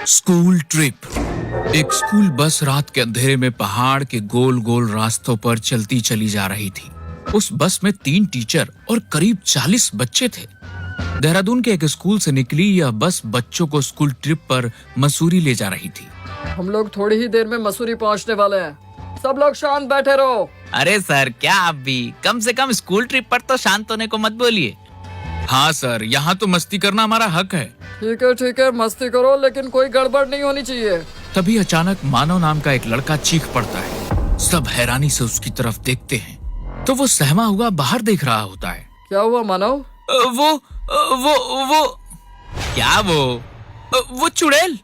School trip. एक school bus रात के अंधेरे में पहाड़ के गोल गोल रास्तों पर चलती चली जा रही थी। उस बस में 3 टीचर और करीब 40 बच्चे थे। देहरादून के एक स्कूल से निकली यह बस बच्चों को स्कूल ट्रिप पर मसूरी ले जा रही थी। हम लोग थोड़ी ही देर में मसूरी पहुंचने वाले हैं। सब लोग शांत बैठे रहो। अरे सर, क्या आप भी कम से कम स्कूल ट्रिप पर तो शांत होने को मत बोलिए। हाँ सर, यहाँ तो मस्ती करना हमारा हक है। ठीक है, मस्ती करो, लेकिन कोई गड़बड़ नहीं होनी चाहिए। तभी अचानक मानव नाम का एक लड़का चीख पड़ता है। सब हैरानी से उसकी तरफ देखते हैं तो वो सहमा हुआ बाहर देख रहा होता है। क्या हुआ मानव? वो क्या वो चुड़ैल।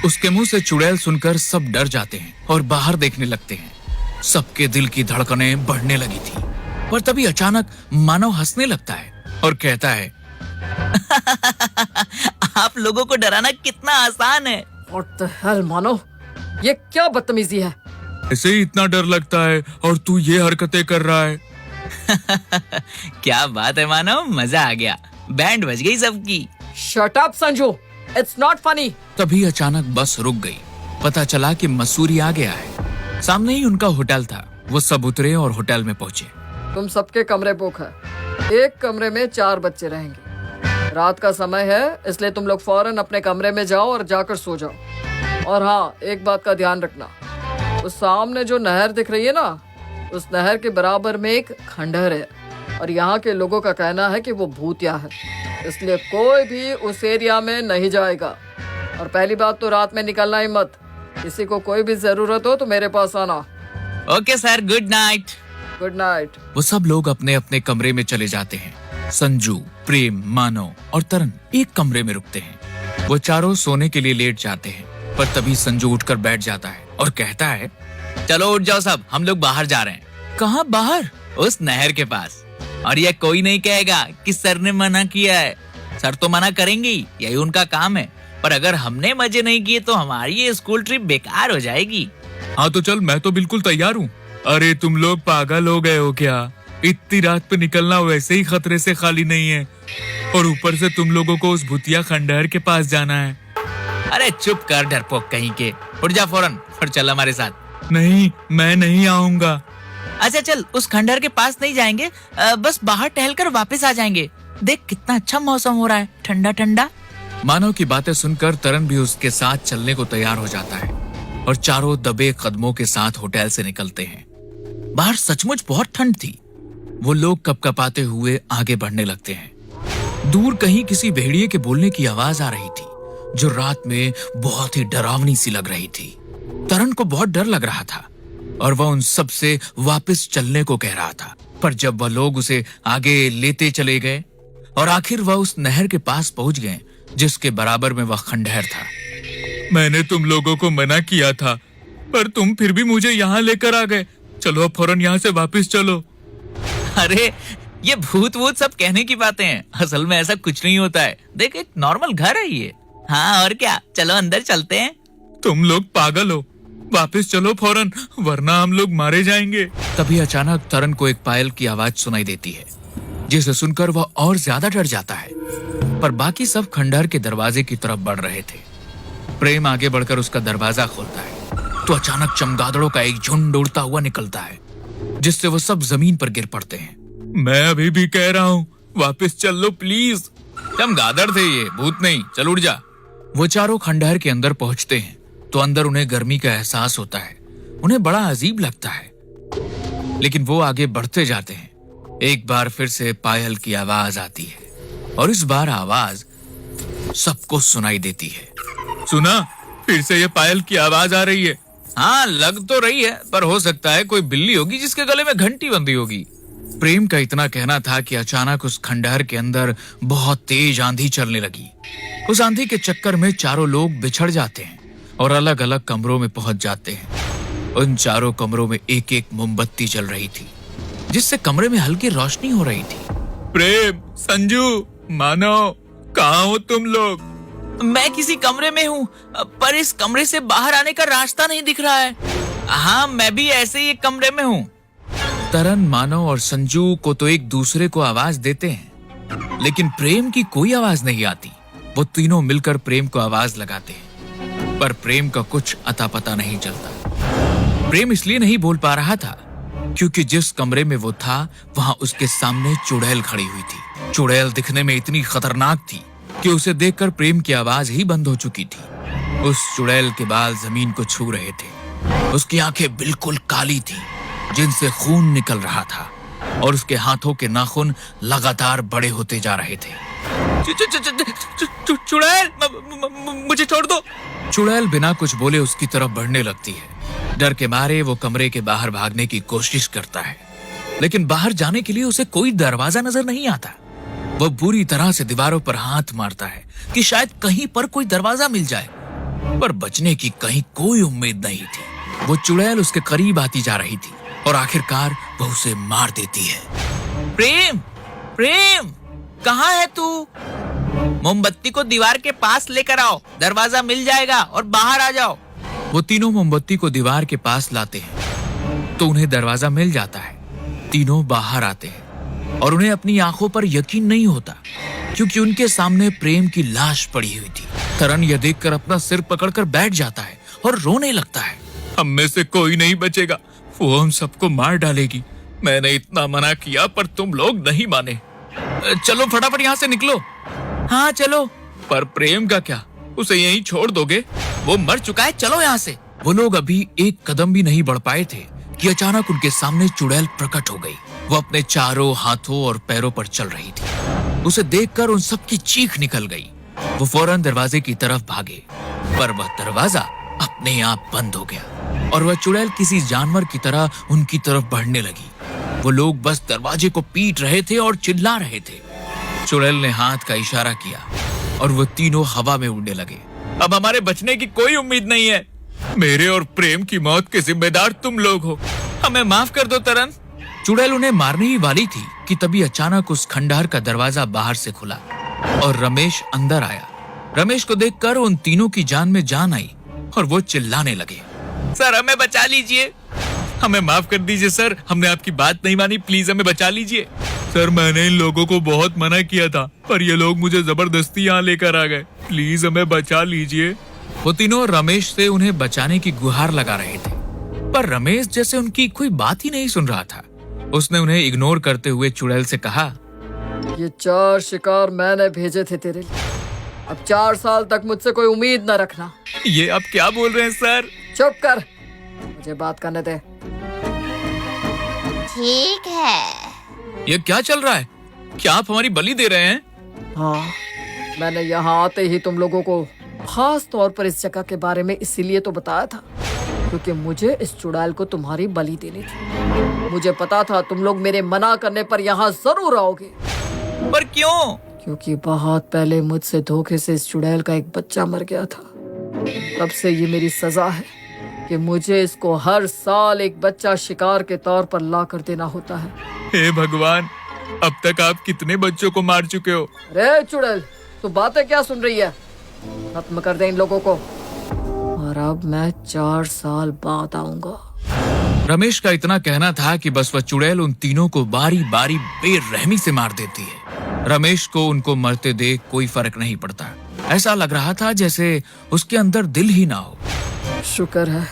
उसके मुंह से चुड़ैल सुनकर सब डर जाते हैं और बाहर देखने लगते हैं। सबके दिल की धड़कनें बढ़ने लगी थी। पर तभी अचानक मानव हंसने लगता है और कहता है, आप लोगों को डराना कितना आसान है। What the hell, मानव, ये क्या बदतमीजी है? ऐसे ही इतना डर लगता है और तू ये हरकतें कर रहा है। क्या बात है मानव, मजा आ गया। बैंड बज गई सबकी। Shut up, Sanju, it's not funny। तभी अचानक बस रुक गई। पता चला कि मसूरी आ गया है। सामने ही उनका होटल था। वो सब उतरे और होटल में पहुंचे। तुम सबके कमरे बुक है। एक कमरे में 4 बच्चे रहेंगे। रात का समय है, इसलिए तुम लोग फौरन अपने कमरे में जाओ और जाकर सो जाओ। और हाँ, एक बात का ध्यान रखना, उस सामने जो नहर दिख रही है ना, उस नहर के बराबर में एक खंडहर है और यहाँ के लोगों का कहना है कि वो भूतिया है, इसलिए कोई भी उस एरिया में नहीं जाएगा। और पहली बात तो रात में निकलना ही मत। किसी को कोई भी जरूरत हो तो मेरे पास आना। Okay sir, good night. Good night. वो सब लोग अपने अपने कमरे में चले जाते हैं। संजू, प्रेम, मानव और तरन एक कमरे में रुकते हैं। वो चारों सोने के लिए लेट जाते हैं। पर तभी संजू उठकर बैठ जाता है और कहता है, चलो उठ जाओ सब, हम लोग बाहर जा रहे हैं। कहाँ बाहर? उस नहर के पास। और ये कोई नहीं कहेगा कि सर ने मना किया है। सर तो मना करेंगे ही, यही उनका काम है। पर अगर हमने मजे नहीं किए तो हमारी ये स्कूल ट्रिप बेकार हो जाएगी। हाँ तो चल, मैं तो बिल्कुल तैयार हूँ। अरे तुम लोग पागल हो गए हो क्या? इतनी रात पे निकलना वैसे ही खतरे से खाली नहीं है और ऊपर से तुम लोगों को उस भूतिया खंडहर के पास जाना है। अरे चुप कर डरपोक कहीं के, उठ जा फौरन और चल हमारे साथ। नहीं, मैं नहीं आऊंगा। अच्छा चल, उस खंडहर के पास नहीं जाएंगे, बस बाहर टहलकर वापस आ जाएंगे। देख कितना अच्छा मौसम हो रहा है, ठंडा ठंडा। मानव की बातें सुनकर तरन भी उसके साथ चलने को तैयार हो जाता है और चारों दबे कदमों के साथ होटल से निकलते हैं। बाहर सचमुच बहुत ठंड थी। वो लोग कपकपाते हुए आगे बढ़ने लगते हैं। दूर कहीं किसी भेड़िए के बोलने की आवाज आ रही थी जो रात में बहुत ही डरावनी सी लग रही थी। तरन को बहुत डर लग रहा था और वह उन सब से वापस चलने को कह रहा था। पर जब वह लोग उसे आगे लेते चले गए और आखिर वह उस नहर के पास पहुंच गए जिसके बराबर में वह खंडहर था। मैंने तुम लोगों को मना किया था, पर तुम फिर भी मुझे यहाँ लेकर आ गए। चलो अब फौरन यहाँ से वापस चलो। अरे ये भूत वूत सब कहने की बातें हैं, असल में ऐसा कुछ नहीं होता है। देख, एक नॉर्मल घर है ये। हाँ और क्या, चलो अंदर चलते हैं। तुम लोग पागल हो, वापस चलो फौरन, वरना हम लोग मारे जाएंगे। तभी अचानक तरन को एक पायल की आवाज सुनाई देती है जिसे सुनकर वह और ज्यादा डर जाता है। पर बाकी सब खंडहर के दरवाजे की तरफ बढ़ रहे थे। प्रेम आगे बढ़कर उसका दरवाजा खोलता है तो अचानक चमगादड़ों का एक झुंड उड़ता हुआ निकलता है जिससे वो सब जमीन पर गिर पड़ते हैं। मैं अभी भी कह रहा हूँ, वापस चल लो प्लीज। चमगादड़ थे ये, भूत नहीं, चल उठ जा। वो चारों खंडहर के अंदर पहुंचते हैं तो अंदर उन्हें गर्मी का एहसास होता है। उन्हें बड़ा अजीब लगता है, लेकिन वो आगे बढ़ते जाते हैं। एक बार फिर से पायल की आवाज आती है और इस बार आवाज सबको सुनाई देती है। सुना, फिर से ये पायल की आवाज आ रही है। हाँ लग तो रही है, पर हो सकता है कोई बिल्ली होगी जिसके गले में घंटी बंधी होगी। प्रेम का इतना कहना था कि अचानक उस खंडहर के अंदर बहुत तेज आंधी चलने लगी। उस आंधी के चक्कर में चारों लोग बिछड़ जाते हैं और अलग अलग कमरों में पहुंच जाते हैं। उन चारों कमरों में एक एक मोमबत्ती जल रही थी जिससे कमरे में हल्की रोशनी हो रही थी। प्रेम, संजू, मानव, कहाँ हो तुम लोग? मैं किसी कमरे में हूँ, पर इस कमरे से बाहर आने का रास्ता नहीं दिख रहा है। हाँ, मैं भी ऐसे ही एक कमरे में हूँ। तरन, मानव और संजू को तो एक दूसरे को आवाज देते हैं, लेकिन प्रेम की कोई आवाज नहीं आती। वो तीनों मिलकर प्रेम को आवाज लगाते हैं, पर प्रेम का कुछ अता पता नहीं चलता। प्रेम इसलिए नहीं बोल पा रहा था क्योंकि जिस कमरे में वो था वहां उसके सामने चुड़ैल खड़ी हुई थी। चुड़ैल दिखने में इतनी खतरनाक थी कि उसे देखकर प्रेम की आवाज ही बंद हो चुकी थी। उस चुड़ैल के बाल जमीन को छू रहे थे। उसकी आंखें बिल्कुल काली थी जिनसे खून निकल रहा था और उसके हाथों के नाखून लगातार बड़े होते जा रहे थे। चुड़ैल, मुझे छोड़ दो। चुड़ैल बिना कुछ बोले उसकी तरफ बढ़ने लगती है। डर के मारे वो कमरे के बाहर भागने की कोशिश करता है, लेकिन बाहर जाने के लिए उसे कोई दरवाजा नजर नहीं आता। वो बुरी तरह से दीवारों पर हाथ मारता है कि शायद कहीं पर कोई दरवाजा मिल जाए, पर बचने की कहीं कोई उम्मीद नहीं थी। वो चुड़ैल उसके करीब आती जा रही थी और आखिरकार वो उसे मार देती है। प्रेम, प्रेम, कहाँ है तू? मोमबत्ती को दीवार के पास लेकर आओ, दरवाजा मिल जाएगा और बाहर आ जाओ। वो तीनों मोमबत्ती को दीवार के पास लाते हैं तो उन्हें दरवाजा मिल जाता है। तीनों बाहर आते हैं और उन्हें अपनी आंखों पर यकीन नहीं होता क्योंकि उनके सामने प्रेम की लाश पड़ी हुई थी। तरन यह देखकर अपना सिर पकड़कर बैठ जाता है और रोने लगता है। हम में से कोई नहीं बचेगा, वो हम सबको मार डालेगी। मैंने इतना मना किया पर तुम लोग नहीं माने। चलो फटाफट यहाँ से निकलो। हाँ चलो। पर प्रेम का क्या, उसे यहीं छोड़ दोगे? वो मर चुका है, चलो यहाँ से। वो लोग अभी एक कदम भी नहीं बढ़ पाए थे कि अचानक उनके सामने चुड़ैल प्रकट हो गई। वो अपने चारों हाथों और पैरों पर चल रही थी। उसे देखकर उन सबकी चीख निकल गई। वो फौरन दरवाजे की तरफ भागे, पर वह दरवाजा अपने आप बंद हो गया और वह चुड़ैल किसी जानवर की तरह उनकी तरफ बढ़ने लगी। वो लोग बस दरवाजे को पीट रहे थे और चिल्ला रहे थे। चुड़ैल ने हाथ का इशारा किया और वो तीनों हवा में उड़ने लगे। अब हमारे बचने की कोई उम्मीद नहीं है। मेरे और प्रेम की मौत के जिम्मेदार तुम लोग हो। हमें माफ कर दो तरन। चुड़ैल उन्हें मारने ही वाली थी कि तभी अचानक उस खंडहर का दरवाजा बाहर से खुला और रमेश अंदर आया। रमेश को देखकर उन तीनों की जान में जान आई और वो चिल्लाने लगे, सर हमें बचा लीजिए, हमें माफ कर दीजिए सर, हमने आपकी बात नहीं मानी, प्लीज हमें बचा लीजिए। सर मैंने इन लोगों को बहुत मना किया था पर ये लोग मुझे जबरदस्ती यहाँ लेकर आ गए, प्लीज हमें बचा लीजिए। वो तीनों रमेश से उन्हें बचाने की गुहार लगा रहे थे, पर रमेश जैसे उनकी कोई बात ही नहीं सुन रहा था। उसने उन्हें इग्नोर करते हुए चुड़ैल से कहा, ये 4 शिकार मैंने भेजे थे तेरे लिए, अब 4 साल तक मुझसे कोई उम्मीद न रखना। ये आप क्या बोल रहे हैं सर? चुप कर, मुझे बात करने दे। ठीक है। ये क्या चल रहा है? क्या आप हमारी बलि दे रहे हैं? हाँ, मैंने यहाँ आते ही तुम लोगों को खास तौर पर इस जगह के बारे में इसीलिए तो बताया था क्योंकि मुझे इस चुड़ैल को तुम्हारी बलि देनी थी। मुझे पता था तुम लोग मेरे मना करने पर यहाँ जरूर आओगे। पर क्यों? क्योंकि बहुत पहले मुझसे धोखे से इस चुड़ैल का एक बच्चा मर गया था। तब से ये मेरी सजा है कि मुझे इसको हर साल एक बच्चा शिकार के तौर पर ला कर देना होता है। हे भगवान, अब तक आप कितने बच्चों को मार चुके हो? रे चुड़ैल, तू बातें क्या सुन रही है? खत्म कर दे इन लोगों को, और अब मैं 4 साल बाद आऊंगा। रमेश का इतना कहना था कि बस वह चुड़ैल उन तीनों को बारी बारी बेरहमी से मार देती है। रमेश को उनको मरते देख कोई फर्क नहीं पड़ता। ऐसा लग रहा था जैसे उसके अंदर दिल ही ना हो। शुक्र है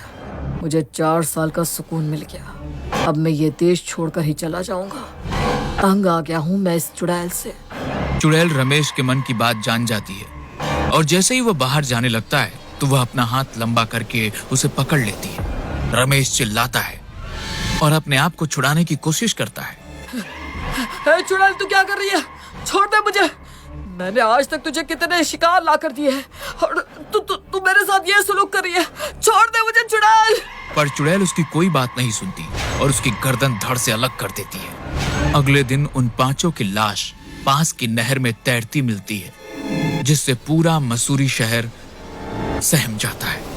मुझे 4 साल का सुकून मिल गया। अब मैं ये देश छोड़कर ही चला जाऊंगा। तंग आ गया हूँ मैं इस चुड़ैल से। चुड़ैल रमेश के मन की बात जान जाती है और जैसे ही वह बाहर जाने लगता है तो वह अपना हाथ लंबा करके उसे पकड़ लेती है। रमेश चिल्लाता है और अपने आप को छुड़ाने की कोशिश करता है। हे चुड़ैल, तू क्या कर रही है? छोड़ दे मुझे। मैंने आज तक तुझे कितने शिकार ला कर दिए हैं और तू मेरे साथ ये सलूक कर रही है। छोड़ दे मुझे चुड़ैल। पर चुड़ैल उसकी कोई बात नहीं सुनती और उसकी गर्दन धड़ से अलग कर देती है। अगले दिन उन 5 की लाश पास की नहर में तैरती मिलती है जिससे पूरा मसूरी शहर सहम जाता है।